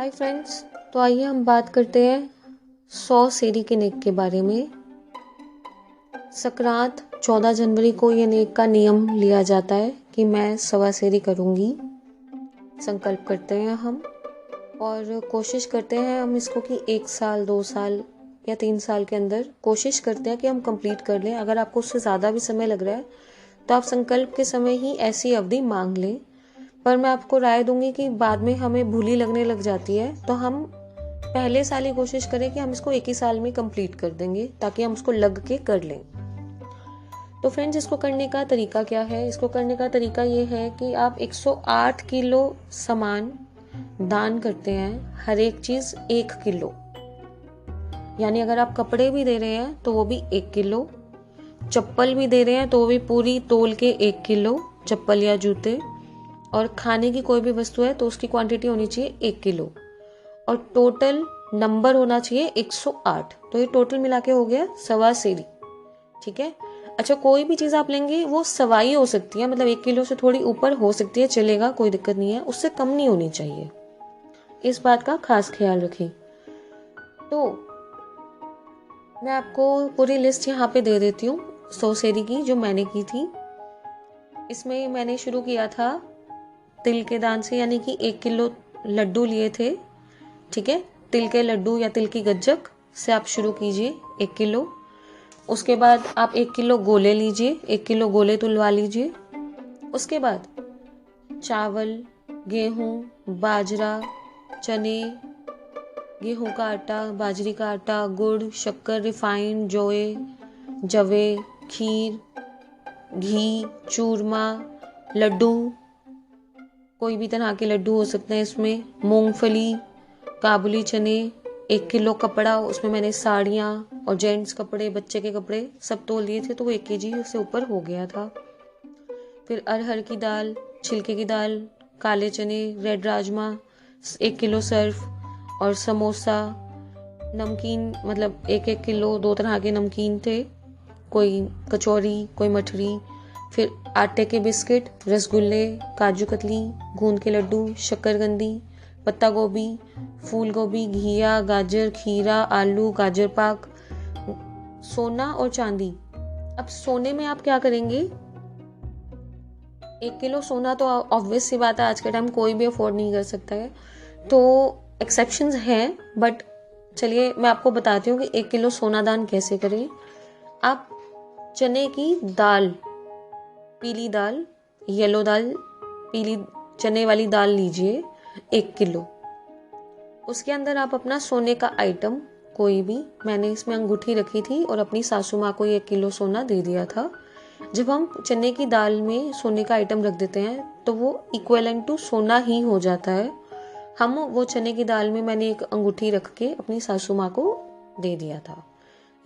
Hi friends. तो आइए हम बात करते हैं 100 सेरी के नेक के बारे में। संक्रांत 14 जनवरी को ये नेक का नियम लिया जाता है कि मैं 100 सेरी करूँगी। संकल्प करते हैं हम और कोशिश करते हैं हम इसको कि 1 साल 2 साल या 3 साल के अंदर कोशिश करते हैं कि हम कंप्लीट कर लें। अगर आपको उससे ज़्यादा भी समय लग रहा है तो आप संकल्प के समय ही ऐसी अवधि मांग लें। पर मैं आपको राय दूंगी कि बाद में हमें भूली लगने लग जाती है, तो हम पहले साल ही कोशिश करें कि हम इसको 1 ही साल में कंप्लीट कर देंगे ताकि हम उसको लग के कर लें। तो फ्रेंड्स, इसको करने का तरीका क्या है? इसको करने का तरीका ये है कि आप 108 किलो सामान दान करते हैं, हर एक चीज़ 1 किलो। यानी अगर आप कपड़े भी दे रहे हैं तो वो भी 1 किलो, चप्पल भी दे रहे हैं तो वो भी पूरी तोल के 1 किलो चप्पल या जूते, और खाने की कोई भी वस्तु है तो उसकी क्वांटिटी होनी चाहिए 1 किलो, और टोटल नंबर होना चाहिए 108। तो ये टोटल मिला के हो गया 1.25 सेरी। ठीक है। अच्छा, कोई भी चीज़ आप लेंगे वो सवाई हो सकती है, मतलब 1 किलो से थोड़ी ऊपर हो सकती है, चलेगा, कोई दिक्कत नहीं है, उससे कम नहीं होनी चाहिए। इस बात का खास ख्याल रखें। तो मैं आपको पूरी लिस्ट यहाँ पे दे देती हूँ 100 सेरी की जो मैंने की थी। इसमें मैंने शुरू किया था तिल के दान से, यानी कि 1 किलो लड्डू लिए थे। ठीक है। तिल के लड्डू या तिल की गज्जक से आप शुरू कीजिए 1 किलो। उसके बाद आप 1 किलो गोले लीजिए, 1 किलो गोले तुलवा लीजिए। उसके बाद चावल, गेहूँ, बाजरा, चने, गेहूँ का आटा, बाजरी का आटा, गुड़, शक्कर, रिफाइंड, जवे, खीर, घी, चूरमा, लड्डू, कोई भी तरह के लड्डू हो सकते हैं इसमें, मूंगफली, काबुली चने, 1 किलो कपड़ा, उसमें मैंने साड़ियाँ और जेंट्स कपड़े, बच्चे के कपड़े सब तोल दिए थे, तो वो 1 केजी से ऊपर हो गया था। फिर अरहर की दाल, छिलके की दाल, काले चने, रेड राजमा, 1 किलो सर्फ और समोसा, नमकीन, मतलब 1-1 किलो 2 तरह के नमकीन थे, कोई कचौरी, कोई मठरी। फिर आटे के बिस्किट, रसगुल्ले, काजू कतली, गूंद के लड्डू, शक्करकंदी, पत्ता गोभी, फूल गोभी, घिया, गाजर, खीरा, आलू, गाजर पाक, सोना और चांदी। अब सोने में आप क्या करेंगे? 1 किलो सोना तो ऑब्वियस सी बात है, आज के टाइम कोई भी अफोर्ड नहीं कर सकता है, तो एक्सेप्शंस हैं, बट चलिए मैं आपको बताती हूँ कि 1 किलो सोना दान कैसे करें। आप चने की दाल, पीली दाल, येलो दाल, पीली चने वाली दाल लीजिए 1 किलो। उसके अंदर आप अपना सोने का आइटम कोई भी, मैंने इसमें अंगूठी रखी थी और अपनी सासू माँ को 1 किलो सोना दे दिया था। जब हम चने की दाल में सोने का आइटम रख देते हैं तो वो इक्विवेलेंट टू सोना ही हो जाता है। हम वो चने की दाल में मैंने एक अंगूठी रख के अपनी सासू माँ को दे दिया था।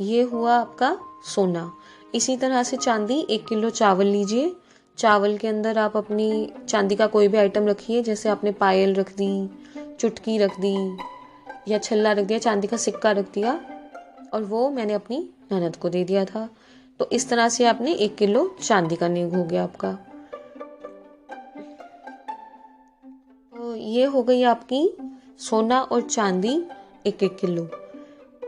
ये हुआ आपका सोना। इसी तरह से चांदी, 1 किलो चावल लीजिए। चावल के अंदर आप अपनी चांदी का कोई भी आइटम रखिए, जैसे आपने पायल रख दी, चुटकी रख दी या छल्ला रख दिया, चांदी का सिक्का रख दिया, और वो मैंने अपनी ननद को दे दिया था। तो इस तरह से आपने 1 किलो चांदी का नेग हो गया आपका। तो ये हो गई आपकी सोना और चांदी 1-1 किलो।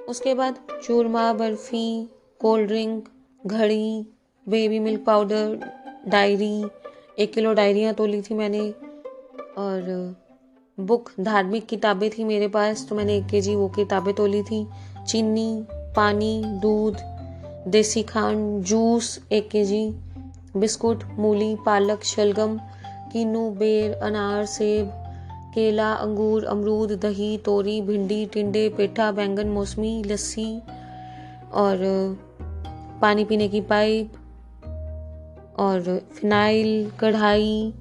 उसके बाद चूरमा, बर्फी, कोल्ड ड्रिंक, घड़ी, बेबी मिल्क पाउडर, डायरी, 1 किलो डायरियाँ तोली थी मैंने, और बुक, धार्मिक किताबें थी मेरे पास तो मैंने 1 केजी वो किताबें तोली थी। चीनी, पानी, दूध, देसी खांड, जूस 1 केजी, बिस्कुट, मूली, पालक, शलगम, कीनू, बेर, अनार, सेब, केला, अंगूर, अमरूद, दही, तोरी, भिंडी, टिंडे, पेठा, बैंगन, मौसमी, लस्सी, और पानी पीने की पाइप, और फिनाइल, कढ़ाई।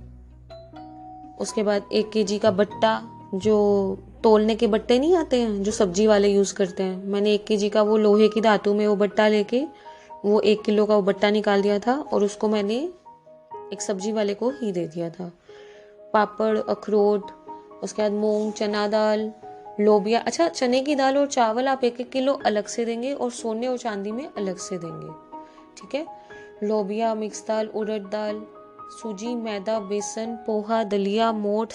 उसके बाद 1 केजी का बट्टा, जो तोलने के बट्टे नहीं आते हैं जो सब्जी वाले यूज़ करते हैं, मैंने 1 केजी का वो लोहे की धातु में वो बट्टा लेके वो 1 किलो का वो बट्टा निकाल दिया था और उसको मैंने एक सब्जी वाले को ही दे दिया था। पापड़, अखरोट, उसके बाद मूंग, चना दाल, लोबिया। अच्छा, चने की दाल और चावल आप 1-1 किलो अलग से देंगे और सोने और चांदी में अलग से देंगे। ठीक है। लोबिया, मिक्स दाल, उड़द दाल, सूजी, मैदा, बेसन, पोहा, दलिया, मोठ,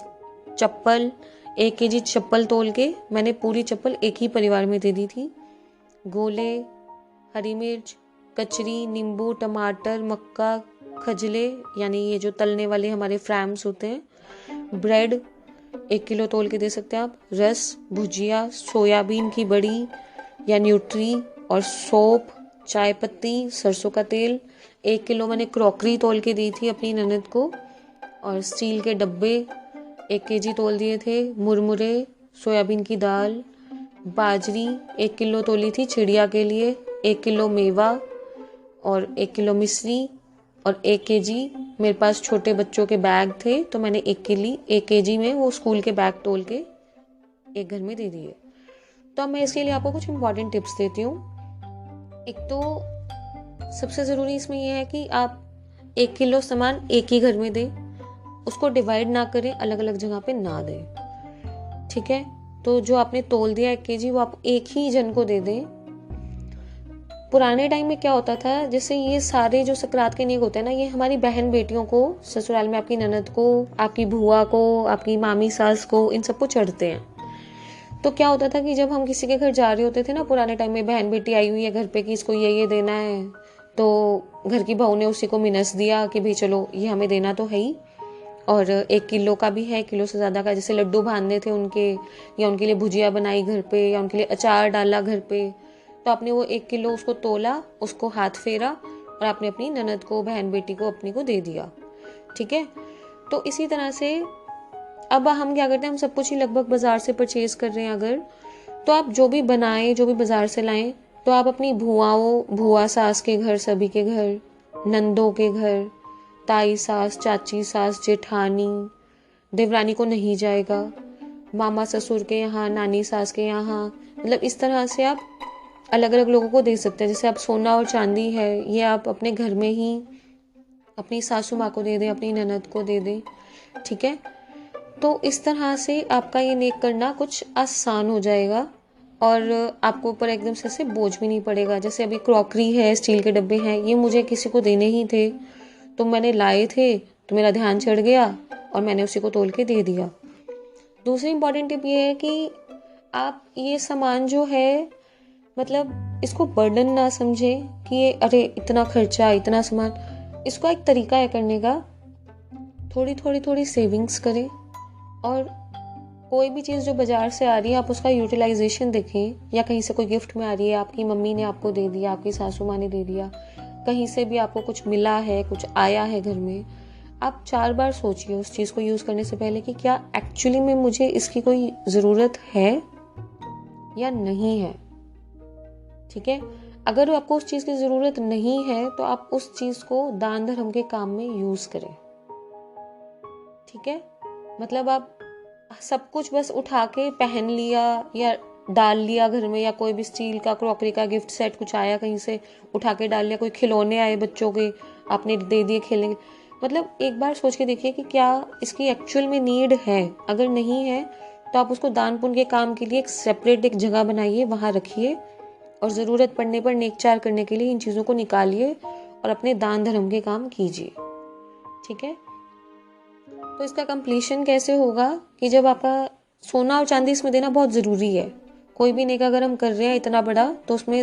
चप्पल, 1 केजी चप्पल तोल के मैंने पूरी चप्पल एक ही परिवार में दे दी थी। गोले, हरी मिर्च, कचरी, नींबू, टमाटर, मक्का, खजले यानी ये जो तलने वाले हमारे फ्रैम्स होते हैं, ब्रेड 1 किलो तोल के दे सकते हैं आप, रस, भुजिया, सोयाबीन की बड़ी या न्यूट्री और सोप, चाय पत्ती, सरसों का तेल। 1 किलो मैंने क्रॉकरी तोल के दी थी अपनी ननद को, और स्टील के डब्बे 1 केजी तोल दिए थे, मुरमुरे, सोयाबीन की दाल, बाजरी 1 किलो तोली थी चिड़िया के लिए, 1 किलो मेवा और 1 किलो मिश्री, और 1 केजी मेरे पास छोटे बच्चों के बैग थे तो मैंने 1 केजी में वो स्कूल के बैग तोल के एक घर में दे दिए। तो अब मैं इसके लिए आपको कुछ इंपॉर्टेंट टिप्स देती हूँ। एक तो सबसे ज़रूरी इसमें यह है कि आप 1 किलो सामान एक ही घर में दें, उसको डिवाइड ना करें, अलग अलग जगह पे ना दें। ठीक है, तो जो आपने तोल दिया 1 केजी वो आप एक ही जन को दे दें। पुराने टाइम में क्या होता था, जैसे ये सारे जो सकरात के नेक होते हैं ना, ये हमारी बहन बेटियों को ससुराल में, आपकी ननद को, आपकी बुआ को, आपकी मामी सास को, इन सबको चढ़ते हैं। तो क्या होता था कि जब हम किसी के घर जा रहे होते थे ना, पुराने टाइम में बहन बेटी आई हुई है घर पे कि इसको ये देना है, तो घर की बहू ने उसी को मिनस दिया कि भाई चलो ये हमें देना तो है ही, और 1 किलो का भी है, 1 किलो से ज़्यादा का, जैसे लड्डू बांधने थे उनके, या उनके लिए भुजिया बनाई घर पे, या उनके लिए अचार डाला घर पे, तो आपने वो 1 किलो उसको तोला, उसको हाथ फेरा और आपने अपनी ननद को, बहन बेटी को, अपनी को दे दिया। ठीक है, तो इसी तरह से अब हम क्या करते हैं, हम सब कुछ ही लगभग बाजार से परचेज कर रहे हैं अगर, तो आप जो भी बनाएं, जो भी बाजार से लाएं, तो आप अपनी भुआ सास के घर, सभी के घर, नंदों के घर, ताई सास, चाची सास, जेठानी, देवरानी को नहीं जाएगा, मामा ससुर के यहाँ, नानी सास के यहाँ, मतलब इस तरह से आप अलग अलग लोगों को दे सकते हैं। जैसे आप सोना और चांदी है, ये आप अपने घर में ही अपनी सासू माँ को दे दें, अपनी ननद को दे दें। ठीक है, तो इस तरह से आपका ये नेक करना कुछ आसान हो जाएगा और आपको ऊपर एकदम से बोझ भी नहीं पड़ेगा। जैसे अभी क्रॉकरी है, स्टील के डब्बे हैं, ये मुझे किसी को देने ही थे, तो मैंने लाए थे, तो मेरा ध्यान चढ़ गया और मैंने उसी को तोल के दे दिया। दूसरी इंपॉर्टेंट टिप ये है कि आप ये सामान जो है, मतलब इसको बर्डन ना समझें कि ये अरे इतना खर्चा, इतना सामान। इसको एक तरीका है करने का, थोड़ी सेविंग्स करें, और कोई भी चीज़ जो बाजार से आ रही है आप उसका यूटिलाइजेशन देखें, या कहीं से कोई गिफ्ट में आ रही है, आपकी मम्मी ने आपको दे दिया, आपकी सासू माँ ने दे दिया, कहीं से भी आपको कुछ मिला है, कुछ आया है घर में, आप 4 बार सोचिए उस चीज़ को यूज़ करने से पहले कि क्या एक्चुअली में मुझे इसकी कोई ज़रूरत है या नहीं है। ठीक है, अगर आपको उस चीज़ की ज़रूरत नहीं है तो आप उस चीज़ को दान धर्म के काम में यूज़ करें। ठीक है, मतलब आप सब कुछ बस उठा के पहन लिया या डाल लिया घर में, या कोई भी स्टील का, क्रॉकरी का गिफ्ट सेट कुछ आया कहीं से, उठा के डाल लिया, कोई खिलौने आए बच्चों के, आपने दे दिए खेलेंगे। मतलब एक बार सोच के देखिए कि क्या इसकी एक्चुअल में नीड है। अगर नहीं है तो आप उसको दान पुण्य के काम के लिए एक सेपरेट एक जगह बनाइए, वहाँ रखिए, और ज़रूरत पड़ने पर नेकचार करने के लिए इन चीज़ों को निकालिए और अपने दान धर्म के काम कीजिए। ठीक है, तो इसका कंप्लीशन कैसे होगा कि जब आपका सोना और चांदी इसमें देना बहुत ज़रूरी है। कोई भी नेक अगर हम कर रहे हैं इतना बड़ा, तो उसमें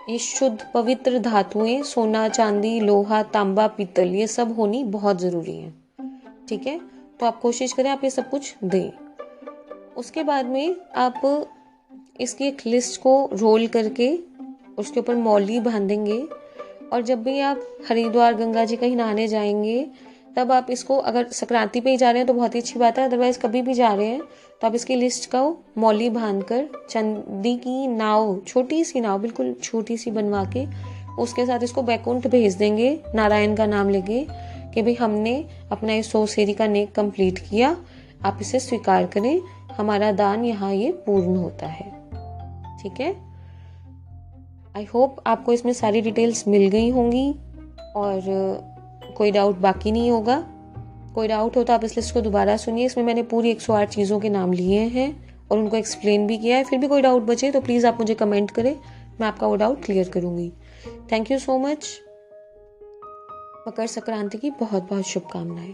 ये शुद्ध पवित्र धातुएं, सोना, चांदी, लोहा, तांबा, पीतल, ये सब होनी बहुत ज़रूरी है। ठीक है, तो आप कोशिश करें आप ये सब कुछ दें। उसके बाद में आप इसकी एक लिस्ट को रोल करके उसके ऊपर मौली बांधेंगे, और जब भी आप हरिद्वार, गंगा जी कहीं नहाने जाएंगे, तब आप इसको, अगर संक्रांति पे ही जा रहे हैं तो बहुत ही अच्छी बात है, अदरवाइज कभी भी जा रहे हैं तो आप इसकी लिस्ट का मौली बांधकर चांदी की नाव, छोटी सी नाव, बिल्कुल छोटी सी बनवा के उसके साथ इसको बैकुंठ भेज देंगे, नारायण का नाम लेके कि भाई हमने अपना इस 100 सेरी का नेक कंप्लीट किया, आप इसे स्वीकार करें, हमारा दान यहाँ ये पूर्ण होता है। ठीक है, आई होप आपको इसमें सारी डिटेल्स मिल गई होंगी और कोई डाउट बाकी नहीं होगा। कोई डाउट हो तो आप इस लिस्ट को दोबारा सुनिए, इसमें मैंने पूरी 108 चीज़ों के नाम लिए हैं और उनको एक्सप्लेन भी किया है। फिर भी कोई डाउट बचे तो प्लीज़ आप मुझे कमेंट करें, मैं आपका वो डाउट क्लियर करूँगी। Thank you so much. Makar Sankranti की बहुत बहुत शुभकामनाएं।